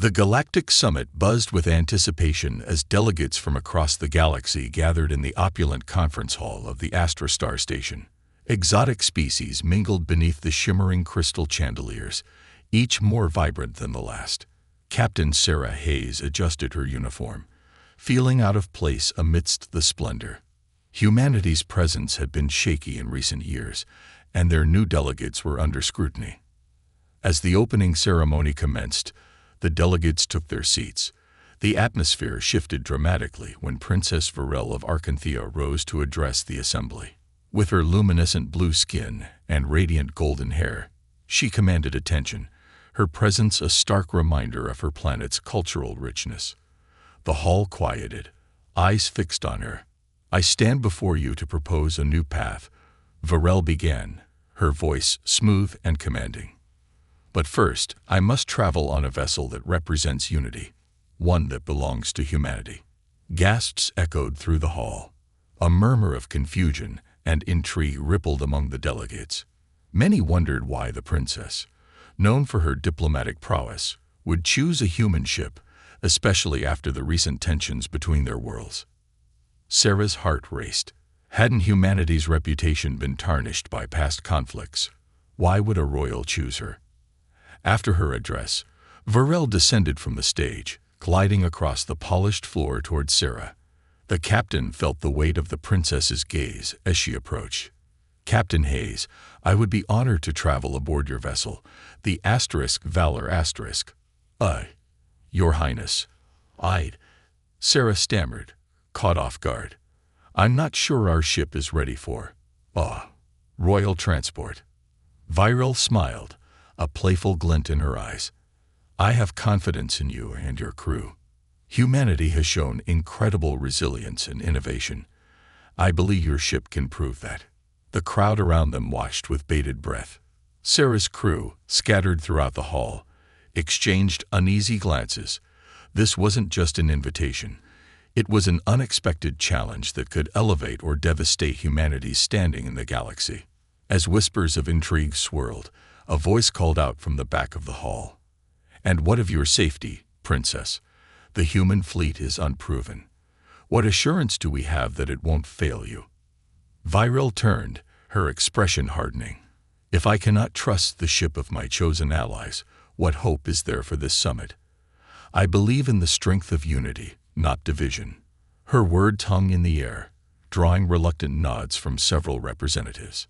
The Galactic Summit buzzed with anticipation as delegates from across the galaxy gathered in the opulent conference hall of the Astra Star Station. Exotic species mingled beneath the shimmering crystal chandeliers, each more vibrant than the last. Captain Sarah Hayes adjusted her uniform, feeling out of place amidst the splendor. Humanity's presence had been shaky in recent years, and their new delegates were under scrutiny. As the opening ceremony commenced, the delegates took their seats. The atmosphere shifted dramatically when Princess Varel of Arkanthea rose to address the assembly. With her luminescent blue skin and radiant golden hair, she commanded attention, her presence a stark reminder of her planet's cultural richness. The hall quieted, eyes fixed on her. "I stand before you to propose a new path," Varel began, her voice smooth and commanding. "But first, I must travel on a vessel that represents unity, one that belongs to humanity." Gasps echoed through the hall. A murmur of confusion and intrigue rippled among the delegates. Many wondered why the princess, known for her diplomatic prowess, would choose a human ship, especially after the recent tensions between their worlds. Sarah's heart raced. Hadn't humanity's reputation been tarnished by past conflicts? Why would a royal choose her? After her address, Varel descended from the stage, gliding across the polished floor toward Sarah. The captain felt the weight of the princess's gaze as she approached. "Captain Hayes, I would be honored to travel aboard your vessel, the Valor Your Highness." Sarah stammered, caught off guard. "I'm not sure our ship is ready for royal transport." Varel smiled, a playful glint in her eyes. "I have confidence in you and your crew. Humanity has shown incredible resilience and innovation. I believe your ship can prove that." The crowd around them watched with bated breath. Sarah's crew, scattered throughout the hall, exchanged uneasy glances. This wasn't just an invitation. It was an unexpected challenge that could elevate or devastate humanity's standing in the galaxy. As whispers of intrigue swirled, a voice called out from the back of the hall. "And what of your safety, Princess? The human fleet is unproven. What assurance do we have that it won't fail you?" Varel turned, her expression hardening. "If I cannot trust the ship of my chosen allies, what hope is there for this summit? I believe in the strength of unity, not division." Her words hung in the air, drawing reluctant nods from several representatives.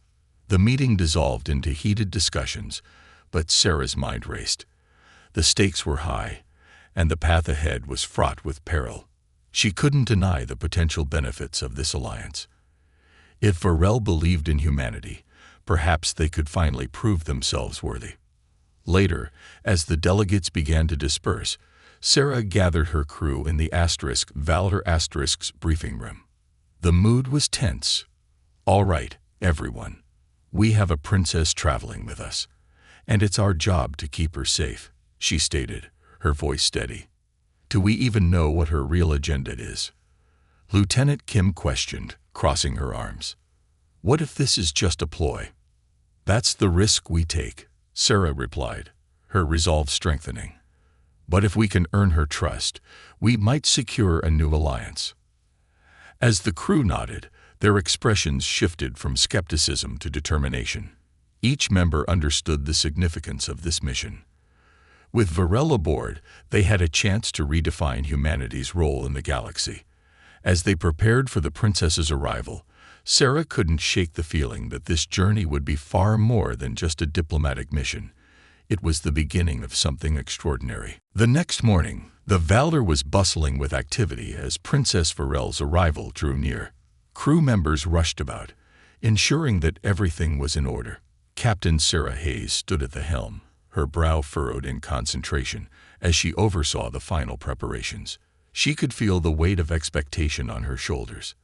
The meeting dissolved into heated discussions, but Sarah's mind raced. The stakes were high, and the path ahead was fraught with peril. She couldn't deny the potential benefits of this alliance. If Varel believed in humanity, perhaps they could finally prove themselves worthy. Later, as the delegates began to disperse, Sarah gathered her crew in the Valor briefing room. The mood was tense. "All right, everyone. We have a princess traveling with us, and it's our job to keep her safe," she stated, her voice steady. "Do we even know what her real agenda is?" Lieutenant Kim questioned, crossing her arms. "What if this is just a ploy?" "That's the risk we take," Sarah replied, her resolve strengthening. "But if we can earn her trust, we might secure a new alliance." As the crew nodded, their expressions shifted from skepticism to determination. Each member understood the significance of this mission. With Varel aboard, they had a chance to redefine humanity's role in the galaxy. As they prepared for the princess's arrival, Sarah couldn't shake the feeling that this journey would be far more than just a diplomatic mission. It was the beginning of something extraordinary. The next morning, the Valor was bustling with activity as Princess Varel's arrival drew near. Crew members rushed about, ensuring that everything was in order. Captain Sarah Hayes stood at the helm, her brow furrowed in concentration as she oversaw the final preparations. She could feel the weight of expectation on her shoulders.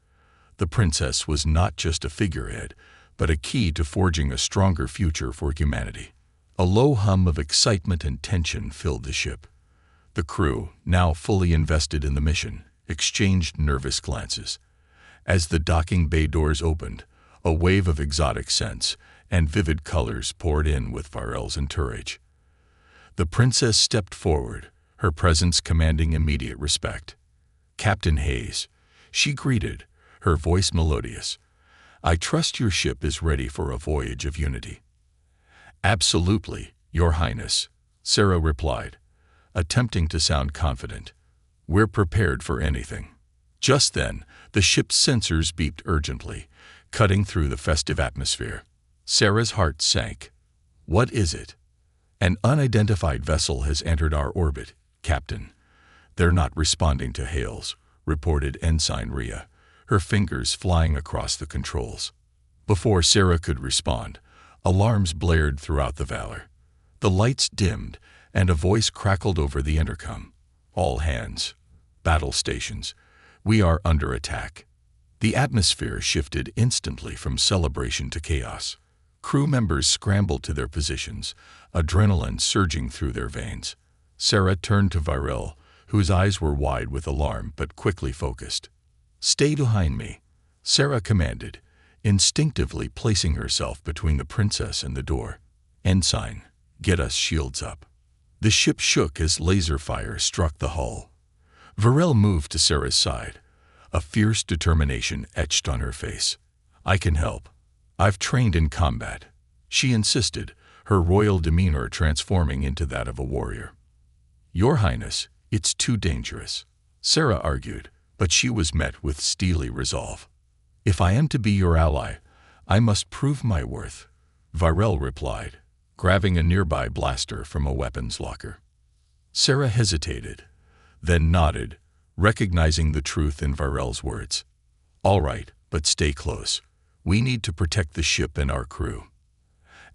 The princess was not just a figurehead, but a key to forging a stronger future for humanity. A low hum of excitement and tension filled the ship. The crew, now fully invested in the mission, exchanged nervous glances. As the docking bay doors opened, a wave of exotic scents and vivid colors poured in with Varel's entourage. The princess stepped forward, her presence commanding immediate respect. "Captain Hayes," she greeted, her voice melodious. "I trust your ship is ready for a voyage of unity." "Absolutely, Your Highness," Sarah replied, attempting to sound confident. "We're prepared for anything." Just then, the ship's sensors beeped urgently, cutting through the festive atmosphere. Sarah's heart sank. "What is it?" "An unidentified vessel has entered our orbit, Captain. They're not responding to hails," reported Ensign Rhea, her fingers flying across the controls. Before Sarah could respond, alarms blared throughout the Valor. The lights dimmed, and a voice crackled over the intercom. "All hands. Battle stations. We are under attack." The atmosphere shifted instantly from celebration to chaos. Crew members scrambled to their positions, adrenaline surging through their veins. Sarah turned to Virel, whose eyes were wide with alarm but quickly focused. "Stay behind me," Sarah commanded, instinctively placing herself between the princess and the door. "Ensign, get us shields up." The ship shook as laser fire struck the hull. Virel moved to Sarah's side, a fierce determination etched on her face. "I can help. I've trained in combat," she insisted, her royal demeanor transforming into that of a warrior. "Your Highness, it's too dangerous," Sarah argued, but she was met with steely resolve. "If I am to be your ally, I must prove my worth," Virel replied, grabbing a nearby blaster from a weapons locker. Sarah hesitated, then nodded, recognizing the truth in Virel's words. "All right, but stay close. We need to protect the ship and our crew."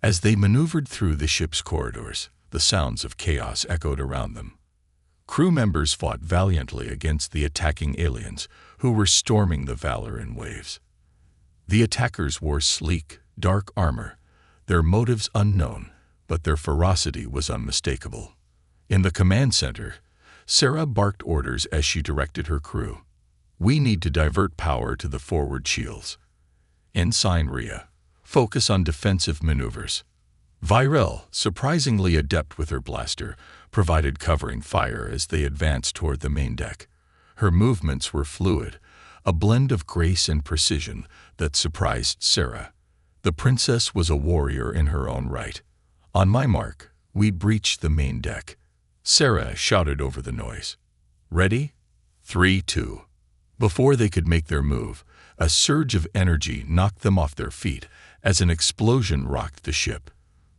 As they maneuvered through the ship's corridors, the sounds of chaos echoed around them. Crew members fought valiantly against the attacking aliens who were storming the Valor in waves. The attackers wore sleek, dark armor, their motives unknown, but their ferocity was unmistakable. In the command center, Sarah barked orders as she directed her crew. "We need to divert power to the forward shields." Ensign Rhea, focus on defensive maneuvers. Virel, surprisingly adept with her blaster, provided covering fire as they advanced toward the main deck. Her movements were fluid, a blend of grace and precision that surprised Sarah. The princess was a warrior in her own right. "On my mark, we breached the main deck," Sarah shouted over the noise. "Ready? 3, 2. Before they could make their move, a surge of energy knocked them off their feet as an explosion rocked the ship.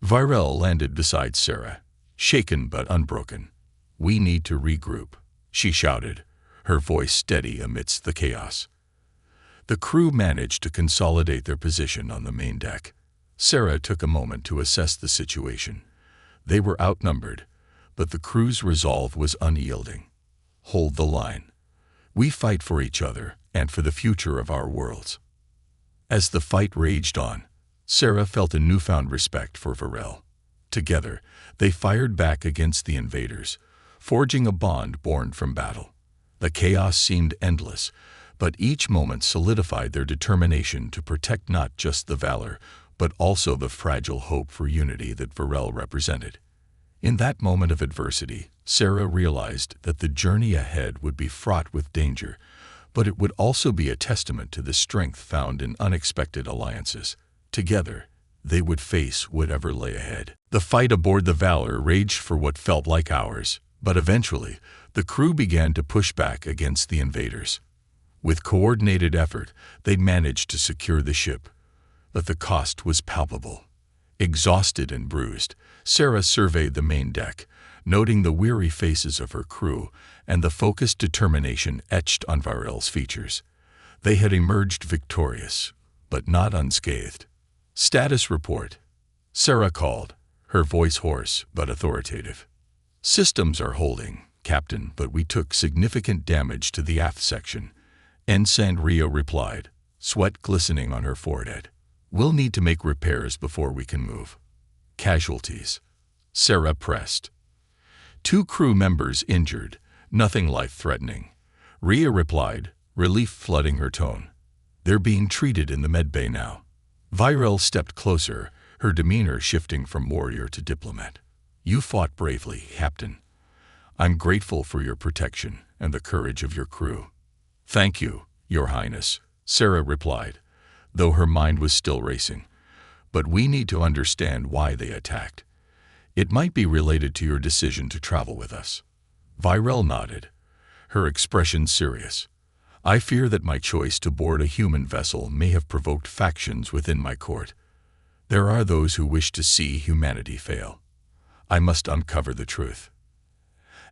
Virel landed beside Sarah, shaken but unbroken. "We need to regroup," she shouted, her voice steady amidst the chaos. The crew managed to consolidate their position on the main deck. Sarah took a moment to assess the situation. They were outnumbered, but the crew's resolve was unyielding. "Hold the line. We fight for each other and for the future of our worlds." As the fight raged on, Sarah felt a newfound respect for Virel. Together, they fired back against the invaders, forging a bond born from battle. The chaos seemed endless, but each moment solidified their determination to protect not just the Valor, but also the fragile hope for unity that Virel represented. In that moment of adversity, Sarah realized that the journey ahead would be fraught with danger, but it would also be a testament to the strength found in unexpected alliances. Together, they would face whatever lay ahead. The fight aboard the Valor raged for what felt like hours, but eventually, the crew began to push back against the invaders. With coordinated effort, they managed to secure the ship, but the cost was palpable. Exhausted and bruised, Sarah surveyed the main deck, noting the weary faces of her crew and the focused determination etched on Virel's features. They had emerged victorious, but not unscathed. "Status report," Sarah called, her voice hoarse but authoritative. "Systems are holding, Captain, but we took significant damage to the aft section," Ensign Rhea replied, sweat glistening on her forehead. "We'll need to make repairs before we can move." "Casualties," Sarah pressed. "2 crew members injured, nothing life-threatening," Rhea replied, relief flooding her tone. "They're being treated in the medbay now." Virel stepped closer, her demeanor shifting from warrior to diplomat. "You fought bravely, Captain. I'm grateful for your protection and the courage of your crew." "Thank you, Your Highness," Sarah replied, though her mind was still racing. "But we need to understand why they attacked. It might be related to your decision to travel with us." Virel nodded, her expression serious. "I fear that my choice to board a human vessel may have provoked factions within my court. There are those who wish to see humanity fail. I must uncover the truth."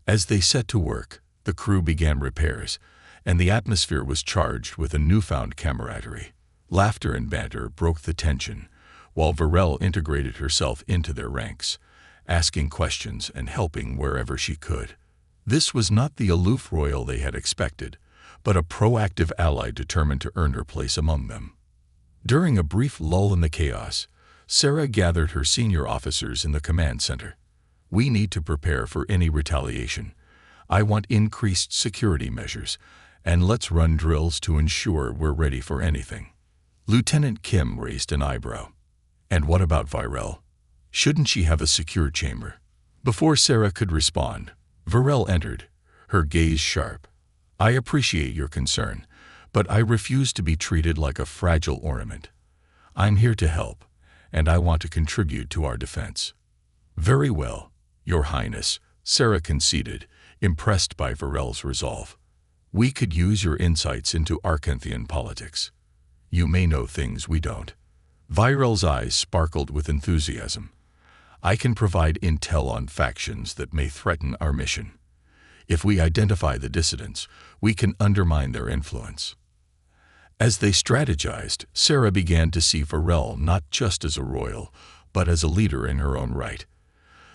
As they set to work, the crew began repairs, and the atmosphere was charged with a newfound camaraderie. Laughter and banter broke the tension, while Virel integrated herself into their ranks, asking questions and helping wherever she could. This was not the aloof royal they had expected, but a proactive ally determined to earn her place among them. During a brief lull in the chaos, Sarah gathered her senior officers in the command center. "We need to prepare for any retaliation. I want increased security measures, and let's run drills to ensure we're ready for anything." Lieutenant Kim raised an eyebrow. "And what about Virel? Shouldn't she have a secure chamber?" Before Sarah could respond, Virel entered, her gaze sharp. "I appreciate your concern, but I refuse to be treated like a fragile ornament. I'm here to help, and I want to contribute to our defense." "Very well, Your Highness," Sarah conceded, impressed by Virel's resolve. "We could use your insights into Arcanthian politics. You may know things we don't." Virel's eyes sparkled with enthusiasm. "I can provide intel on factions that may threaten our mission. If we identify the dissidents, we can undermine their influence." As they strategized, Sarah began to see Virel not just as a royal, but as a leader in her own right.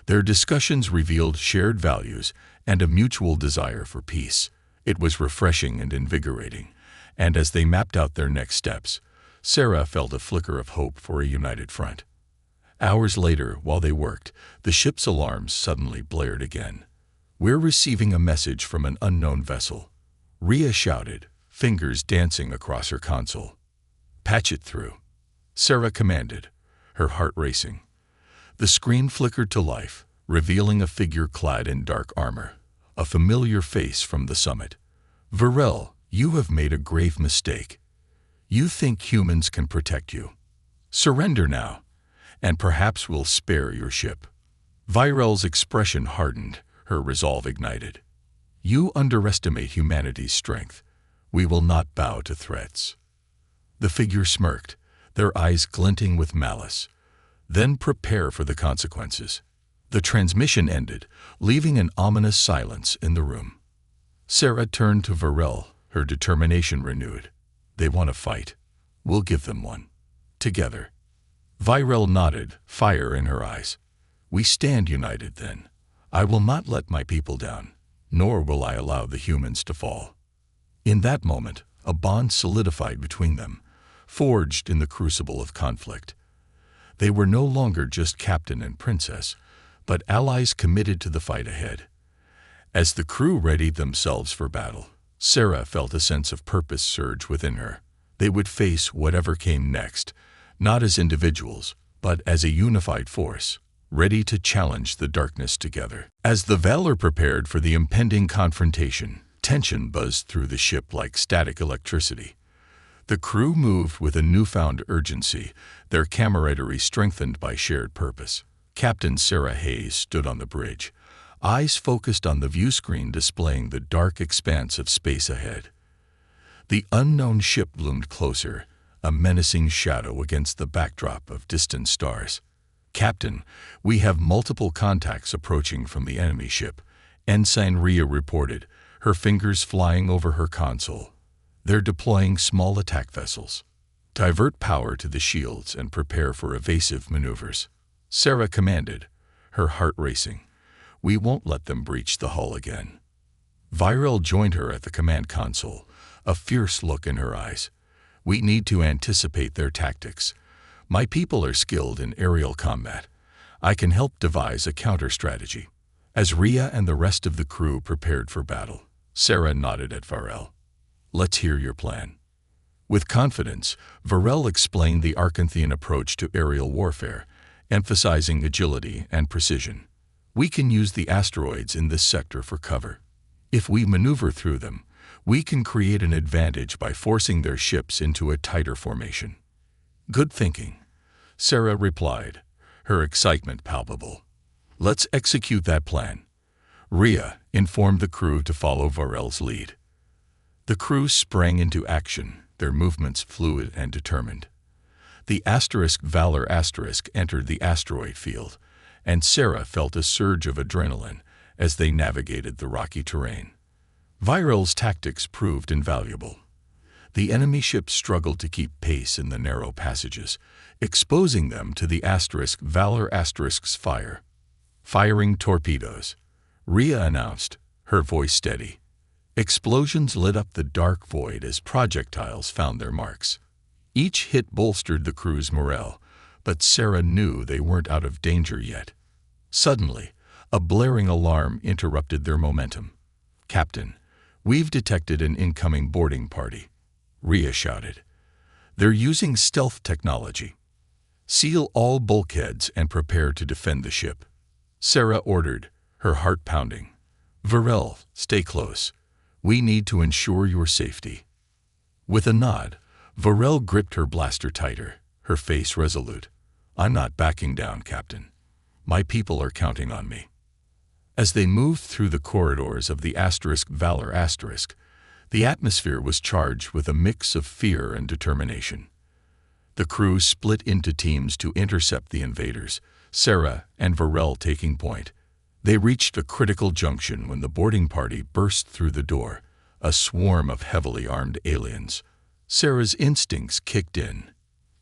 Their discussions revealed shared values and a mutual desire for peace. It was refreshing and invigorating, and as they mapped out their next steps, Sarah felt a flicker of hope for a united front. Hours later, while they worked, the ship's alarms suddenly blared again. "We're receiving a message from an unknown vessel," Rhea shouted, fingers dancing across her console. "Patch it through," Sarah commanded, her heart racing. The screen flickered to life, revealing a figure clad in dark armor, a familiar face from the summit. "Virel, you have made a grave mistake. You think humans can protect you. Surrender now, and perhaps we'll spare your ship." Virel's expression hardened, her resolve ignited. "You underestimate humanity's strength. We will not bow to threats." The figure smirked, their eyes glinting with malice. "Then prepare for the consequences." The transmission ended, leaving an ominous silence in the room. Sarah turned to Virel, her determination renewed. "They want to fight. We'll give them one. Together." Virel nodded, fire in her eyes. "We stand united then. I will not let my people down, nor will I allow the humans to fall." In that moment, a bond solidified between them, forged in the crucible of conflict. They were no longer just captain and princess, but allies committed to the fight ahead. As the crew readied themselves for battle, Sarah felt a sense of purpose surge within her. They would face whatever came next, not as individuals, but as a unified force, ready to challenge the darkness together. As the Valor prepared for the impending confrontation, tension buzzed through the ship like static electricity. The crew moved with a newfound urgency, their camaraderie strengthened by shared purpose. Captain Sarah Hayes stood on the bridge, eyes focused on the viewscreen displaying the dark expanse of space ahead. The unknown ship loomed closer, a menacing shadow against the backdrop of distant stars. "Captain, we have multiple contacts approaching from the enemy ship," Ensign Rhea reported, her fingers flying over her console. "They're deploying small attack vessels. Divert power to the shields and prepare for evasive maneuvers." Sarah commanded, her heart racing. "We won't let them breach the hull again." Virel joined her at the command console, a fierce look in her eyes. "We need to anticipate their tactics. My people are skilled in aerial combat. I can help devise a counter-strategy." As Rhea and the rest of the crew prepared for battle, Sarah nodded at Virel. "Let's hear your plan." With confidence, Virel explained the Arcanthian approach to aerial warfare, emphasizing agility and precision. We can use the asteroids in this sector for cover. If we maneuver through them, we can create an advantage by forcing their ships into a tighter formation." "Good thinking," Sarah replied, her excitement palpable. "Let's execute that plan." Rhea informed the crew to follow Varel's lead. The crew sprang into action, their movements fluid and determined. The Valor entered the asteroid field, and Sarah felt a surge of adrenaline as they navigated the rocky terrain. Virel's tactics proved invaluable. The enemy ships struggled to keep pace in the narrow passages, exposing them to the Valor's fire. "Firing torpedoes," Rhea announced, her voice steady. Explosions lit up the dark void as projectiles found their marks. Each hit bolstered the crew's morale, but Sarah knew they weren't out of danger yet. Suddenly, a blaring alarm interrupted their momentum. "Captain, we've detected an incoming boarding party," Rhea shouted. "They're using stealth technology. Seal all bulkheads and prepare to defend the ship," Sarah ordered, her heart pounding. "Varel, stay close. We need to ensure your safety." With a nod, Varel gripped her blaster tighter, her face resolute. "I'm not backing down, Captain. My people are counting on me." As they moved through the corridors of the Valor, the atmosphere was charged with a mix of fear and determination. The crew split into teams to intercept the invaders, Sarah and Varel taking point. They reached a critical junction when the boarding party burst through the door, a swarm of heavily armed aliens. Sarah's instincts kicked in.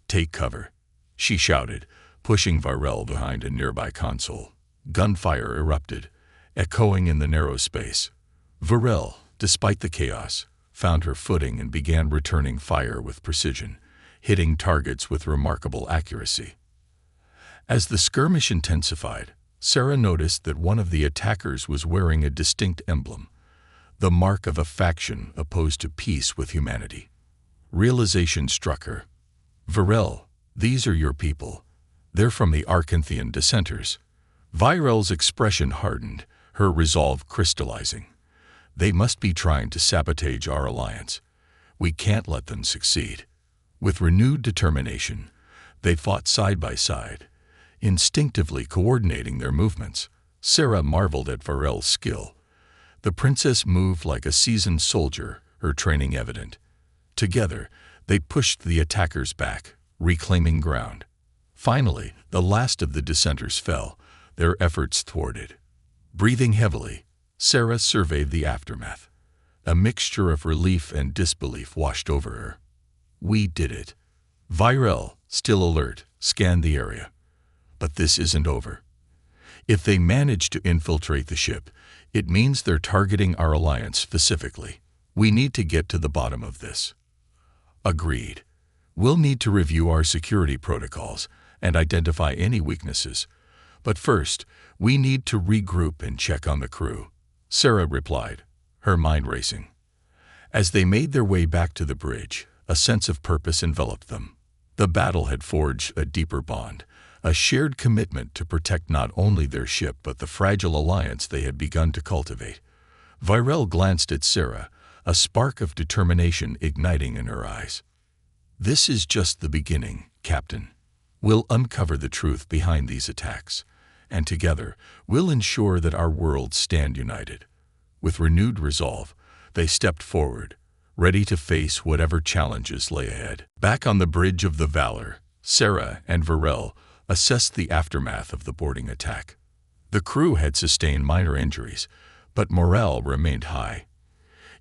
"Take cover," she shouted, pushing Varel behind a nearby console. Gunfire erupted, echoing in the narrow space. Varel, despite the chaos, found her footing and began returning fire with precision, hitting targets with remarkable accuracy. As the skirmish intensified, Sarah noticed that one of the attackers was wearing a distinct emblem, the mark of a faction opposed to peace with humanity. Realization struck her. "Varel, these are your people. They're from the Arcanthian dissenters." Virel's expression hardened, her resolve crystallizing. "They must be trying to sabotage our alliance. We can't let them succeed." With renewed determination, they fought side by side, instinctively coordinating their movements. Sarah marveled at Varel's skill. The princess moved like a seasoned soldier, her training evident. Together, they pushed the attackers back, reclaiming ground. Finally, the last of the dissenters fell, their efforts thwarted. Breathing heavily, Sarah surveyed the aftermath. A mixture of relief and disbelief washed over her. "We did it." Virel, still alert, scanned the area. "But this isn't over. If they manage to infiltrate the ship, it means they're targeting our alliance specifically. We need to get to the bottom of this." "Agreed. We'll need to review our security protocols and identify any weaknesses. But first, we need to regroup and check on the crew," Sarah replied, her mind racing. As they made their way back to the bridge, a sense of purpose enveloped them. The battle had forged a deeper bond, a shared commitment to protect not only their ship but the fragile alliance they had begun to cultivate. Virel glanced at Sarah, a spark of determination igniting in her eyes. "This is just the beginning, Captain. We'll uncover the truth behind these attacks, and together we'll ensure that our worlds stand united." With renewed resolve, they stepped forward, ready to face whatever challenges lay ahead. Back on the bridge of the Valor, Sarah and Varel assessed the aftermath of the boarding attack. The crew had sustained minor injuries, but morale remained high.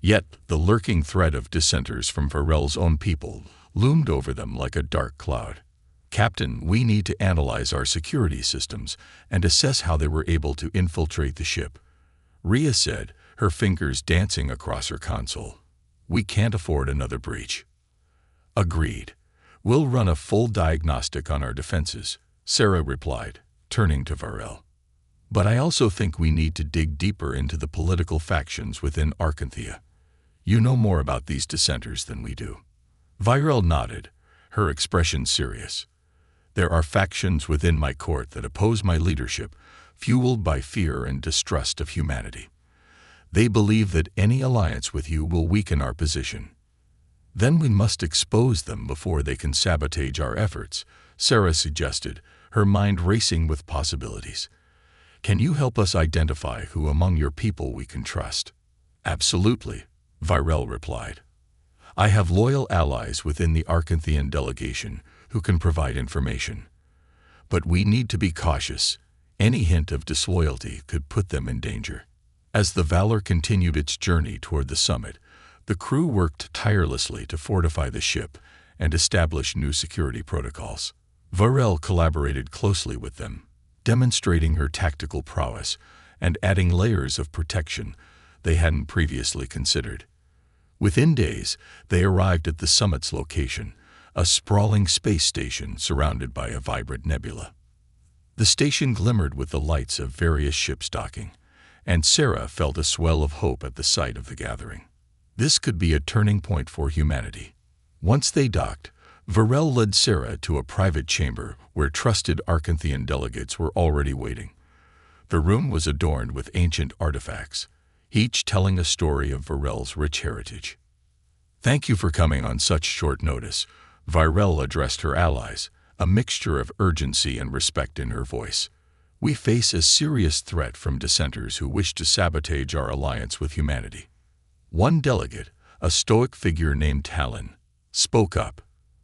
Yet the lurking threat of dissenters from Varel's own people loomed over them like a dark cloud. "Captain, we need to analyze our security systems and assess how they were able to infiltrate the ship," Rhea said, her fingers dancing across her console. "We can't afford another breach." "Agreed. We'll run a full diagnostic on our defenses," Sarah replied, turning to Varel. "But I also think we need to dig deeper into the political factions within Arcanthia. You know more about these dissenters than we do." Virel nodded, her expression serious. "There are factions within my court that oppose my leadership, fueled by fear and distrust of humanity. They believe that any alliance with you will weaken our position. Then we must expose them before they can sabotage our efforts, Sarah suggested, her mind racing with possibilities. Can you help us identify who among your people we can trust? Absolutely, Virel replied. I have loyal allies within the Arcanthian delegation who can provide information. But we need to be cautious. Any hint of disloyalty could put them in danger. As the Valor continued its journey toward the summit, the crew worked tirelessly to fortify the ship and establish new security protocols. Virel collaborated closely with them, demonstrating her tactical prowess and adding layers of protection they hadn't previously considered. Within days, they arrived at the summit's location, a sprawling space station surrounded by a vibrant nebula. The station glimmered with the lights of various ships docking, and Sarah felt a swell of hope at the sight of the gathering. This could be a turning point for humanity. Once they docked, Virel led Sarah to a private chamber where trusted Arcanthian delegates were already waiting. The room was adorned with ancient artifacts, each telling a story of Virel's rich heritage. Thank you for coming on such short notice, Virel addressed her allies, a mixture of urgency and respect in her voice. We face a serious threat from dissenters who wish to sabotage our alliance with humanity. One delegate, a stoic figure named Talon, spoke up.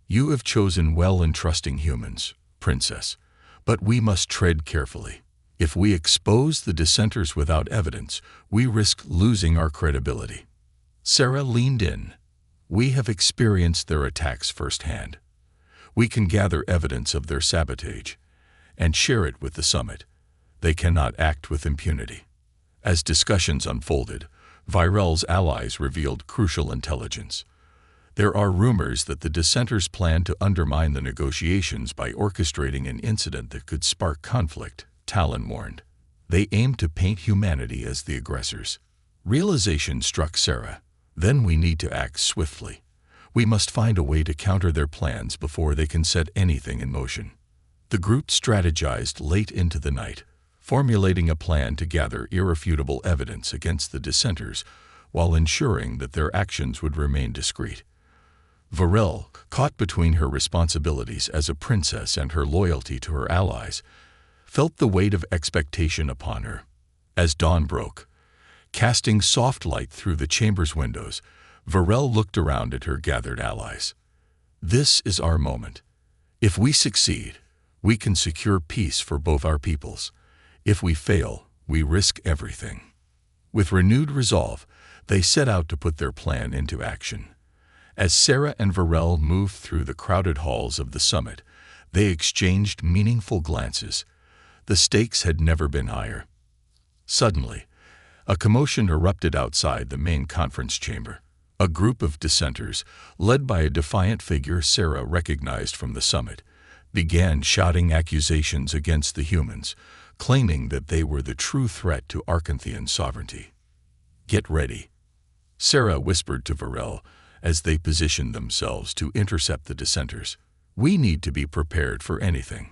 You have chosen well in trusting humans, Princess, but we must tread carefully. If we expose the dissenters without evidence, we risk losing our credibility. Sarah leaned in. We have experienced their attacks firsthand. We can gather evidence of their sabotage and share it with the summit. They cannot act with impunity. As discussions unfolded, Virel's allies revealed crucial intelligence. There are rumors that the dissenters plan to undermine the negotiations by orchestrating an incident that could spark conflict, Talon warned. They aim to paint humanity as the aggressors. Realization struck Sarah. Then we need to act swiftly. We must find a way to counter their plans before they can set anything in motion. The group strategized late into the night, formulating a plan to gather irrefutable evidence against the dissenters while ensuring that their actions would remain discreet. Virel, caught between her responsibilities as a princess and her loyalty to her allies, felt the weight of expectation upon her. As dawn broke, casting soft light through the chamber's windows, Virel looked around at her gathered allies. This is our moment. If we succeed, we can secure peace for both our peoples. If we fail, we risk everything. With renewed resolve, they set out to put their plan into action. As Sarah and Virel moved through the crowded halls of the summit, they exchanged meaningful glances. The stakes had never been higher. Suddenly, a commotion erupted outside the main conference chamber. A group of dissenters, led by a defiant figure Sarah recognized from the summit, began shouting accusations against the humans, claiming that they were the true threat to Arcanthian sovereignty. Get ready, Sarah whispered to Virel as they positioned themselves to intercept the dissenters. We need to be prepared for anything.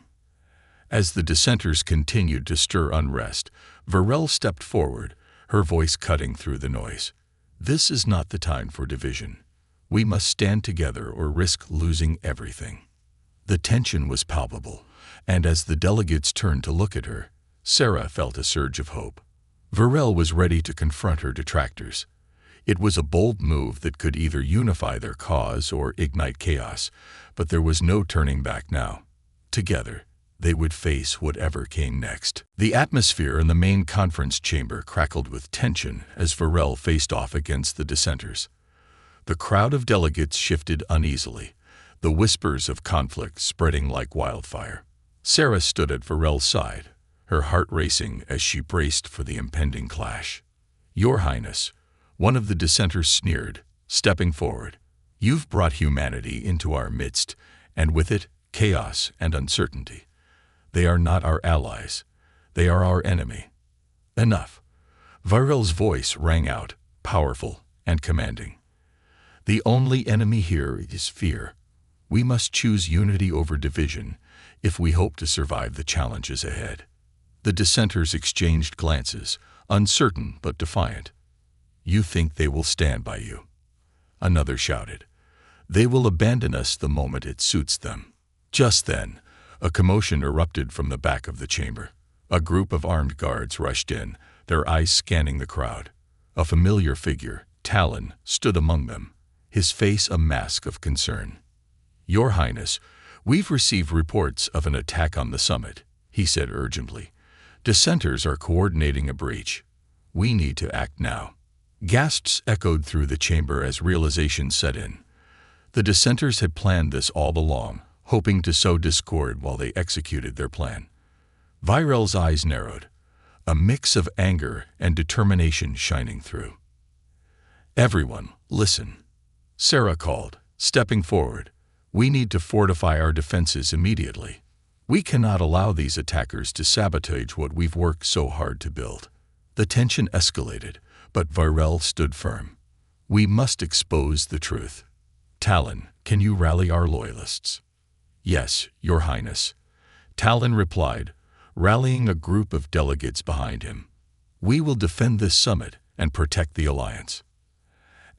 As the dissenters continued to stir unrest, Virel stepped forward, her voice cutting through the noise. This is not the time for division. We must stand together or risk losing everything. The tension was palpable, and as the delegates turned to look at her, Sarah felt a surge of hope. Virel was ready to confront her detractors. It was a bold move that could either unify their cause or ignite chaos, but there was no turning back now. Together, they would face whatever came next. The atmosphere in the main conference chamber crackled with tension as Virel faced off against the dissenters. The crowd of delegates shifted uneasily, the whispers of conflict spreading like wildfire. Sarah stood at Virel's side, her heart racing as she braced for the impending clash. Your Highness, one of the dissenters sneered, stepping forward. You've brought humanity into our midst, and with it, chaos and uncertainty. They are not our allies. They are our enemy. Enough. Virel's voice rang out, powerful and commanding. The only enemy here is fear. We must choose unity over division if we hope to survive the challenges ahead. The dissenters exchanged glances, uncertain but defiant. "You think they will stand by you?" Another shouted. "They will abandon us the moment it suits them." Just then, a commotion erupted from the back of the chamber. A group of armed guards rushed in, their eyes scanning the crowd. A familiar figure, Talon, stood among them, his face a mask of concern. "Your Highness, we've received reports of an attack on the summit," he said urgently. "Dissenters are coordinating a breach. We need to act now." Gasps echoed through the chamber as realization set in. The dissenters had planned this all along, hoping to sow discord while they executed their plan. Virel's eyes narrowed, a mix of anger and determination shining through. "Everyone, listen," Sarah called, stepping forward. "We need to fortify our defenses immediately. We cannot allow these attackers to sabotage what we've worked so hard to build." The tension escalated, but Virel stood firm. "We must expose the truth. Talon, can you rally our loyalists?" "Yes, Your Highness," Talon replied, rallying a group of delegates behind him. "We will defend this summit and protect the Alliance."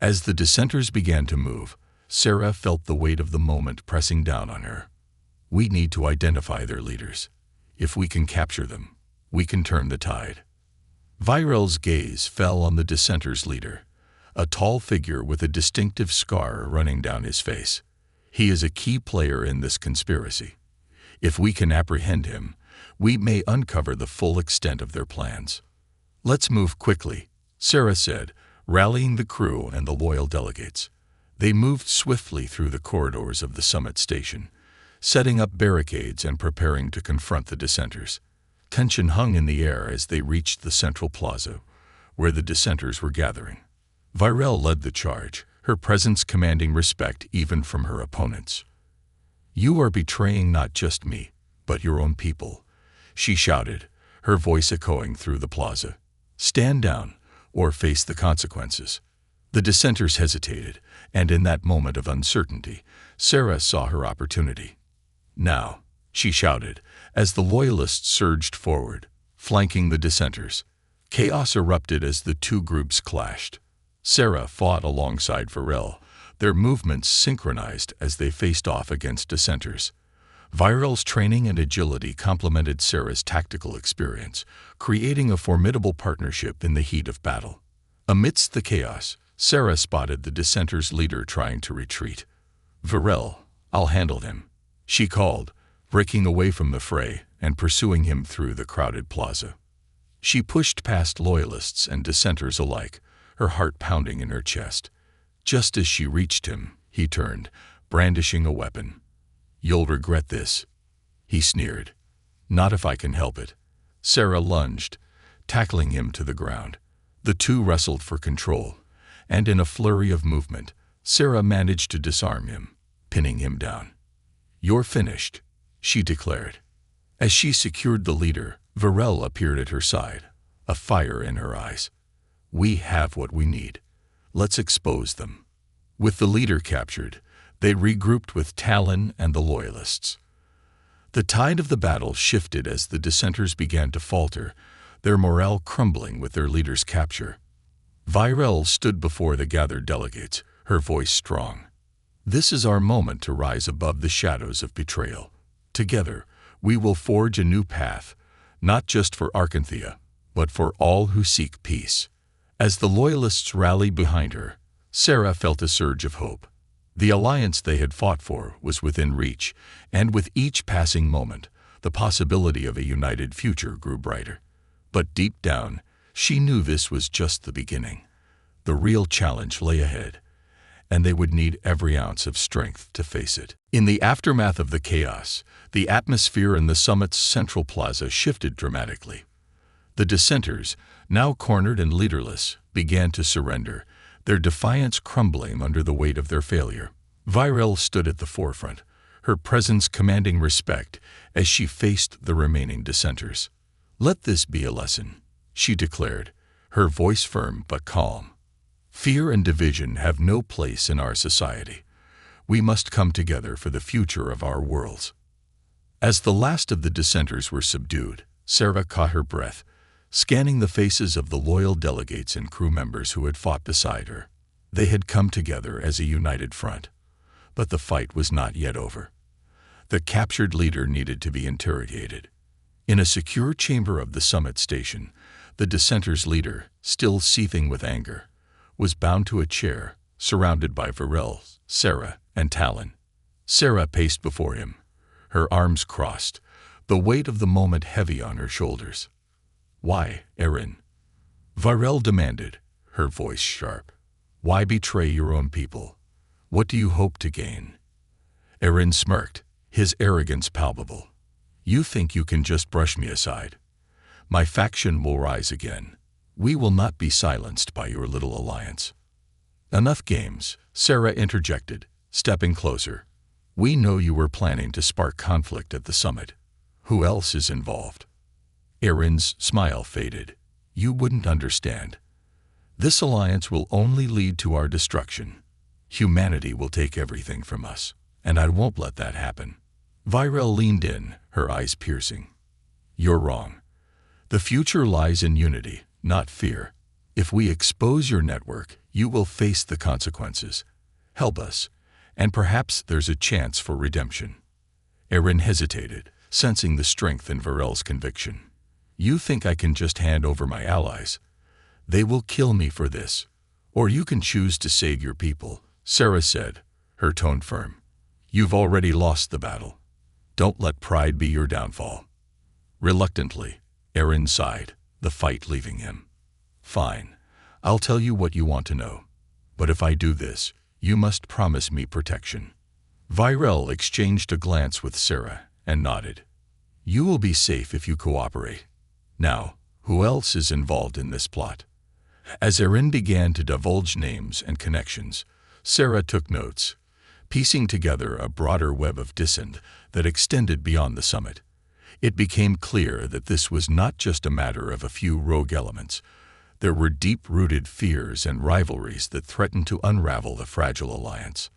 As the dissenters began to move, Sarah felt the weight of the moment pressing down on her. "We need to identify their leaders. If we can capture them, we can turn the tide." Virel's gaze fell on the dissenters' leader, a tall figure with a distinctive scar running down his face. "He is a key player in this conspiracy. If we can apprehend him, we may uncover the full extent of their plans." "Let's move quickly," Sarah said, rallying the crew and the loyal delegates. They moved swiftly through the corridors of the summit station, setting up barricades and preparing to confront the dissenters. Tension hung in the air as they reached the central plaza, where the dissenters were gathering. Virel led the charge, her presence commanding respect even from her opponents. "You are betraying not just me, but your own people," she shouted, her voice echoing through the plaza. "Stand down, or face the consequences." The dissenters hesitated, and in that moment of uncertainty, Sarah saw her opportunity. "Now," she shouted, as the loyalists surged forward, flanking the dissenters. Chaos erupted as the two groups clashed. Sarah fought alongside Virel, their movements synchronized as they faced off against dissenters. Virel's training and agility complemented Sarah's tactical experience, creating a formidable partnership in the heat of battle. Amidst the chaos, Sarah spotted the dissenters' leader trying to retreat. "Virel, I'll handle him," she called, breaking away from the fray and pursuing him through the crowded plaza. She pushed past loyalists and dissenters alike, her heart pounding in her chest. Just as she reached him, he turned, brandishing a weapon. "You'll regret this," he sneered. "Not if I can help it." Sarah lunged, tackling him to the ground. The two wrestled for control, and in a flurry of movement, Sarah managed to disarm him, pinning him down. "You're finished," she declared. As she secured the leader, Virel appeared at her side, a fire in her eyes. "We have what we need. Let's expose them." With the leader captured, they regrouped with Talon and the Loyalists. The tide of the battle shifted as the dissenters began to falter, their morale crumbling with their leader's capture. Virel stood before the gathered delegates, her voice strong. "This is our moment to rise above the shadows of betrayal. Together, we will forge a new path, not just for Arkanthea, but for all who seek peace." As the Loyalists rallied behind her, Sarah felt a surge of hope. The alliance they had fought for was within reach, and with each passing moment, the possibility of a united future grew brighter. But deep down, she knew this was just the beginning. The real challenge lay ahead, and they would need every ounce of strength to face it. In the aftermath of the chaos, the atmosphere in the summit's central plaza shifted dramatically. The dissenters, now cornered and leaderless, began to surrender, their defiance crumbling under the weight of their failure. Virel stood at the forefront, her presence commanding respect as she faced the remaining dissenters. "Let this be a lesson," she declared, her voice firm but calm. "Fear and division have no place in our society. We must come together for the future of our worlds." As the last of the dissenters were subdued, Sarah caught her breath, scanning the faces of the loyal delegates and crew members who had fought beside her. They had come together as a united front. But the fight was not yet over. The captured leader needed to be interrogated. In a secure chamber of the summit station, the dissenters' leader, still seething with anger, was bound to a chair, surrounded by Varel, Sarah, and Talon. Sarah paced before him, her arms crossed, the weight of the moment heavy on her shoulders. "Why, Erin?" Varel demanded, her voice sharp. "Why betray your own people? What do you hope to gain?" Erin smirked, his arrogance palpable. "You think you can just brush me aside? My faction will rise again. We will not be silenced by your little alliance." "Enough games," Sarah interjected, stepping closer. "We know you were planning to spark conflict at the summit. Who else is involved?" Erin's smile faded. "You wouldn't understand. This alliance will only lead to our destruction. Humanity will take everything from us, and I won't let that happen." Varel leaned in, her eyes piercing. "You're wrong. The future lies in unity, not fear. If we expose your network, you will face the consequences. Help us, and perhaps there's a chance for redemption." Erin hesitated, sensing the strength in Varel's conviction. "You think I can just hand over my allies? They will kill me for this. Or you can choose to save your people," Sarah said, her tone firm. "You've already lost the battle. Don't let pride be your downfall." Reluctantly, Erin sighed, the fight leaving him. "Fine. I'll tell you what you want to know. But if I do this, you must promise me protection." Varel exchanged a glance with Sarah and nodded. "You will be safe if you cooperate. Now, who else is involved in this plot?" As Erin began to divulge names and connections, Sarah took notes, piecing together a broader web of dissent that extended beyond the summit. It became clear that this was not just a matter of a few rogue elements. There were deep-rooted fears and rivalries that threatened to unravel the fragile alliance.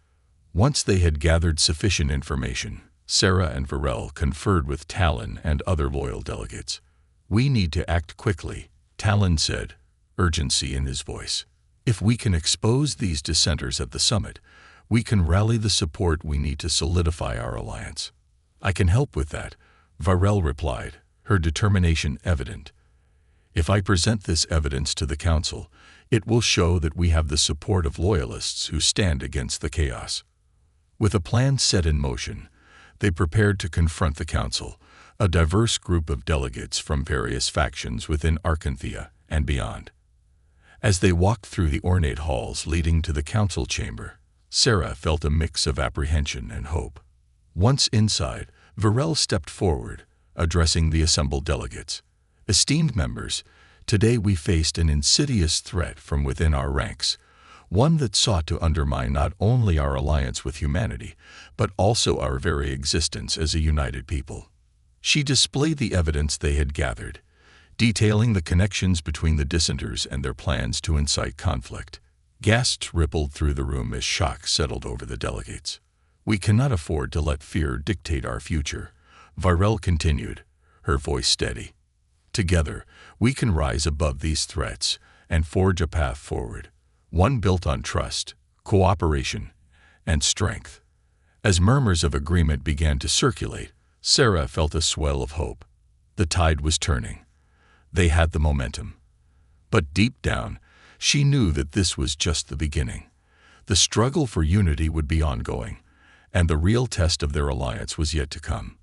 Once they had gathered sufficient information, Sarah and Varel conferred with Talon and other loyal delegates. "We need to act quickly," Talon said, urgency in his voice. "If we can expose these dissenters at the summit, we can rally the support we need to solidify our alliance." "I can help with that," Varel replied, her determination evident. "If I present this evidence to the council, it will show that we have the support of loyalists who stand against the chaos." With a plan set in motion, they prepared to confront the council, a diverse group of delegates from various factions within Arkanthea and beyond. As they walked through the ornate halls leading to the council chamber, Sarah felt a mix of apprehension and hope. Once inside, Varel stepped forward, addressing the assembled delegates. "Esteemed members, today we faced an insidious threat from within our ranks, one that sought to undermine not only our alliance with humanity, but also our very existence as a united people." She displayed the evidence they had gathered, detailing the connections between the dissenters and their plans to incite conflict. Gasps rippled through the room as shock settled over the delegates. "We cannot afford to let fear dictate our future," Varel continued, her voice steady. "Together, we can rise above these threats and forge a path forward, one built on trust, cooperation, and strength." As murmurs of agreement began to circulate, Sarah felt a swell of hope. The tide was turning. They had the momentum. But deep down, she knew that this was just the beginning. The struggle for unity would be ongoing, and the real test of their alliance was yet to come.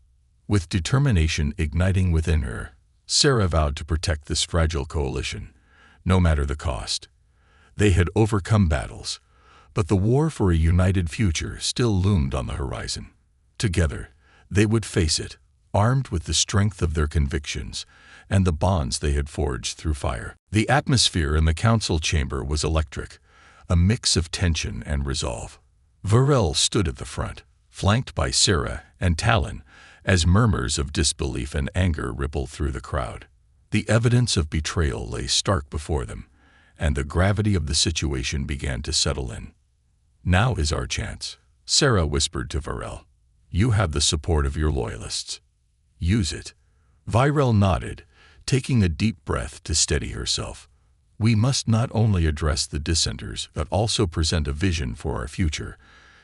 With determination igniting within her, Sarah vowed to protect this fragile coalition, no matter the cost. They had overcome battles, but the war for a united future still loomed on the horizon. Together, they would face it, armed with the strength of their convictions and the bonds they had forged through fire. The atmosphere in the council chamber was electric, a mix of tension and resolve. Varel stood at the front, flanked by Sarah and Talon, as murmurs of disbelief and anger rippled through the crowd. The evidence of betrayal lay stark before them, and the gravity of the situation began to settle in. "Now is our chance," Sarah whispered to Varel. "You have the support of your loyalists. Use it. Virel nodded, taking a deep breath to steady herself. We must not only address the dissenters, but also present a vision for our future,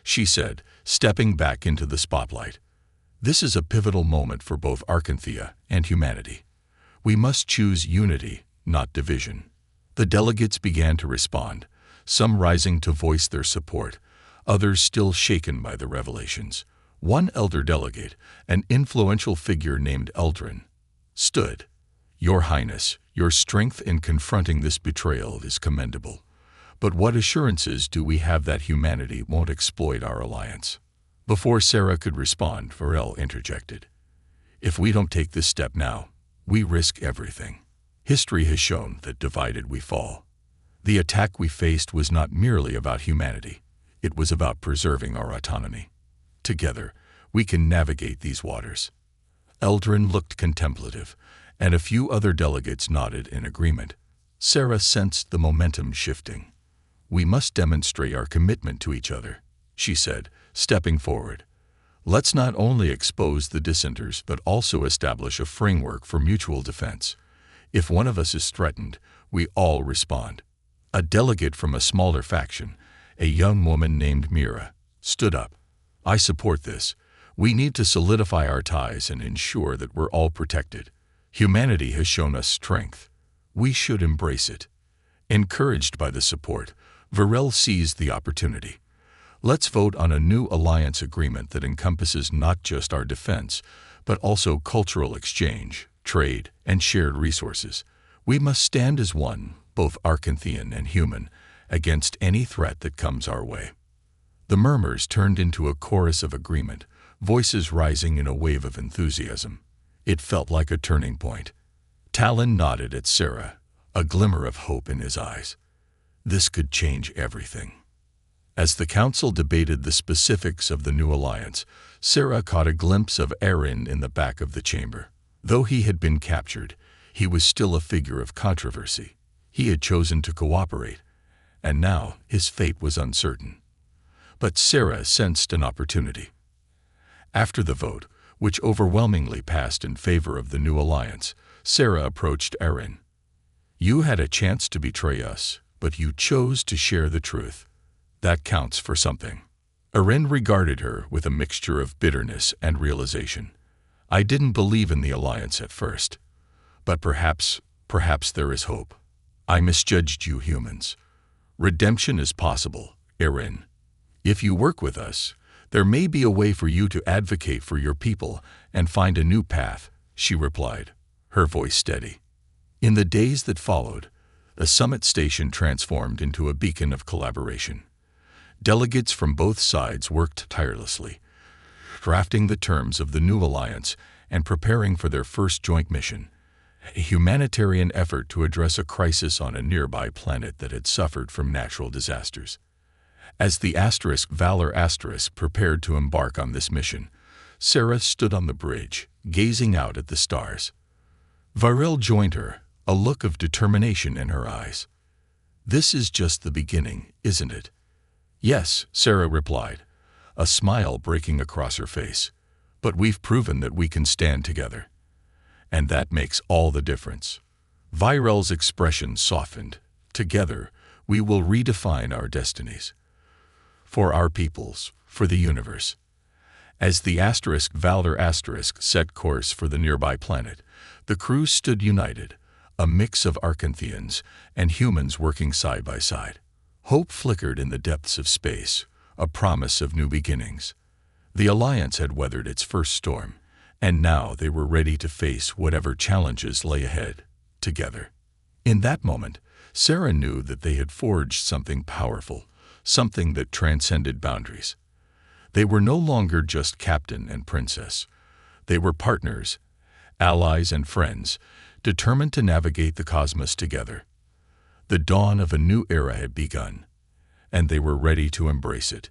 she said, stepping back into the spotlight. This is a pivotal moment for both Arkanthea and humanity. We must choose unity, not division. The delegates began to respond, some rising to voice their support, others still shaken by the revelations. One elder delegate, an influential figure named Eldrin, stood. Your Highness, your strength in confronting this betrayal is commendable. But what assurances do we have that humanity won't exploit our alliance? Before Sarah could respond, Varel interjected. If we don't take this step now, we risk everything. History has shown that divided we fall. The attack we faced was not merely about humanity. It was about preserving our autonomy. Together, we can navigate these waters. Eldrin looked contemplative, and a few other delegates nodded in agreement. Sarah sensed the momentum shifting. We must demonstrate our commitment to each other, she said, stepping forward. Let's not only expose the dissenters, but also establish a framework for mutual defense. If one of us is threatened, we all respond. A delegate from a smaller faction, a young woman named Mira, stood up. I support this. We need to solidify our ties and ensure that we're all protected. Humanity has shown us strength. We should embrace it. Encouraged by the support, Varel seized the opportunity. Let's vote on a new alliance agreement that encompasses not just our defense, but also cultural exchange, trade, and shared resources. We must stand as one, both Arkanthean and human, against any threat that comes our way. The murmurs turned into a chorus of agreement, voices rising in a wave of enthusiasm. It felt like a turning point. Talon nodded at Sarah, a glimmer of hope in his eyes. This could change everything. As the council debated the specifics of the new alliance, Sarah caught a glimpse of Erin in the back of the chamber. Though he had been captured, he was still a figure of controversy. He had chosen to cooperate, and now his fate was uncertain. But Sarah sensed an opportunity. After the vote, which overwhelmingly passed in favor of the new alliance, Sarah approached Erin. You had a chance to betray us, but you chose to share the truth. That counts for something. Erin regarded her with a mixture of bitterness and realization. I didn't believe in the alliance at first, but perhaps there is hope. I misjudged you humans. Redemption is possible, Erin. If you work with us, there may be a way for you to advocate for your people and find a new path, she replied, her voice steady. In the days that followed, the summit station transformed into a beacon of collaboration. Delegates from both sides worked tirelessly, drafting the terms of the new alliance and preparing for their first joint mission, a humanitarian effort to address a crisis on a nearby planet that had suffered from natural disasters. As the Valor prepared to embark on this mission, Sarah stood on the bridge, gazing out at the stars. Varel joined her, a look of determination in her eyes. This is just the beginning, isn't it? Yes, Sarah replied, a smile breaking across her face. But we've proven that we can stand together. And that makes all the difference. Virel's expression softened. Together, we will redefine our destinies. For our peoples, for the universe. As the Valor set course for the nearby planet, the crew stood united, a mix of Arkantheans and humans working side by side. Hope flickered in the depths of space, a promise of new beginnings. The Alliance had weathered its first storm, and now they were ready to face whatever challenges lay ahead, together. In that moment, Sarah knew that they had forged something powerful, something that transcended boundaries. They were no longer just captain and princess. They were partners, allies and friends, determined to navigate the cosmos together. The dawn of a new era had begun, and they were ready to embrace it.